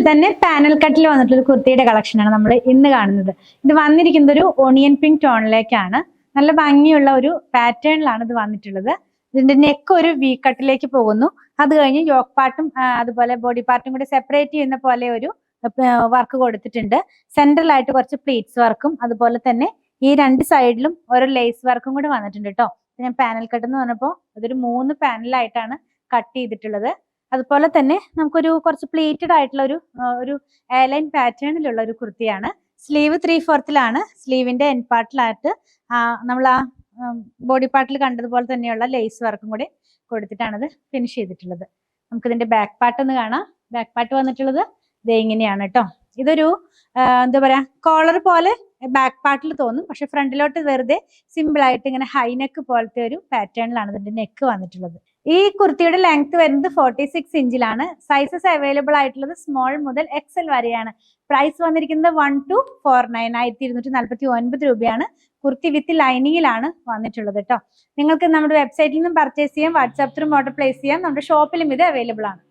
തന്നെ പാനൽ കട്ടിൽ വന്നിട്ടുള്ള ഒരു കുർത്തിയുടെ കളക്ഷനാണ് നമ്മൾ ഇന്ന് കാണുന്നത്. ഇത് വന്നിരിക്കുന്നത് ഒരു ഓണിയൻ പിങ്ക് ടോണിലേക്കാണ്. നല്ല ഭംഗിയുള്ള ഒരു പാറ്റേണിലാണ് ഇത് വന്നിട്ടുള്ളത്. ഇതിന്റെ നെക്ക് ഒരു വി കട്ടിലേക്ക് പോകുന്നു. അത് കഴിഞ്ഞ് യോക്ക് പാർട്ടും അതുപോലെ ബോഡി പാർട്ടും കൂടി സെപ്പറേറ്റ് ചെയ്യുന്ന പോലെ ഒരു വർക്ക് കൊടുത്തിട്ടുണ്ട്. സെൻട്രലായിട്ട് കുറച്ച് പ്ലീറ്റ്സ് വർക്കും അതുപോലെ തന്നെ ഈ രണ്ട് സൈഡിലും ഓരോ ലേസ് വർക്കും കൂടി വന്നിട്ടുണ്ട് കേട്ടോ. ഞാൻ പാനൽ കട്ട് എന്ന് പറഞ്ഞപ്പോൾ അതൊരു 3 പാനലായിട്ടാണ് കട്ട് ചെയ്തിട്ടുള്ളത്. അതുപോലെ തന്നെ നമുക്കൊരു കുറച്ച് പ്ലീറ്റഡ് ആയിട്ടുള്ള ഒരു എയർലൈൻ പാറ്റേണിലുള്ള ഒരു കുർത്തിയാണ്. സ്ലീവ് 3/4 സ്ലീവിന്റെ എൻഡ് പാർട്ടിലായിട്ട് നമ്മൾ ആ ബോഡി പാർട്ടിൽ കണ്ടതുപോലെ തന്നെയുള്ള ലേസ് വർക്കും കൂടി കൊടുത്തിട്ടാണ് ഇത് ഫിനിഷ് ചെയ്തിട്ടുള്ളത്. നമുക്കിതിന്റെ ബാക്ക് പാർട്ട് ഒന്ന് കാണാം. ബാക്ക് പാർട്ട് വന്നിട്ടുള്ളത് ഇത് ഇങ്ങനെയാണ് കേട്ടോ. ഇതൊരു എന്താ പറയാ കോളർ പോലെ ബാക്ക് പാർട്ടിൽ തോന്നും, പക്ഷെ ഫ്രണ്ടിലോട്ട് വെറുതെ സിമ്പിൾ ആയിട്ട് ഇങ്ങനെ ഹൈ നെക്ക് പോലത്തെ ഒരു പാറ്റേണിലാണ് ഇതിന്റെ നെക്ക് വന്നിട്ടുള്ളത്. ഈ കുർത്തിയുടെ ലെങ്ത് വരുന്നത് 46 ഇഞ്ചിലാണ്. സൈസസ് അവൈലബിൾ ആയിട്ടുള്ളത് സ്മോൾ മുതൽ XL വരെയാണ്. പ്രൈസ് വന്നിരിക്കുന്നത് 1249 1249 രൂപയാണ്. കുർത്തി വിത്ത് ലൈനിങ്ങിലാണ് വന്നിട്ടുള്ളത് കേട്ടോ. നിങ്ങൾക്ക് നമ്മുടെ വെബ്സൈറ്റിൽ നിന്നും പർച്ചേസ് ചെയ്യാം, വാട്സാപ്പ് ത്രൂ ഓർഡർ പ്ലേസ് ചെയ്യാം. നമ്മുടെ ഷോപ്പിലും ഇത് അവൈലബിൾ ആണ്.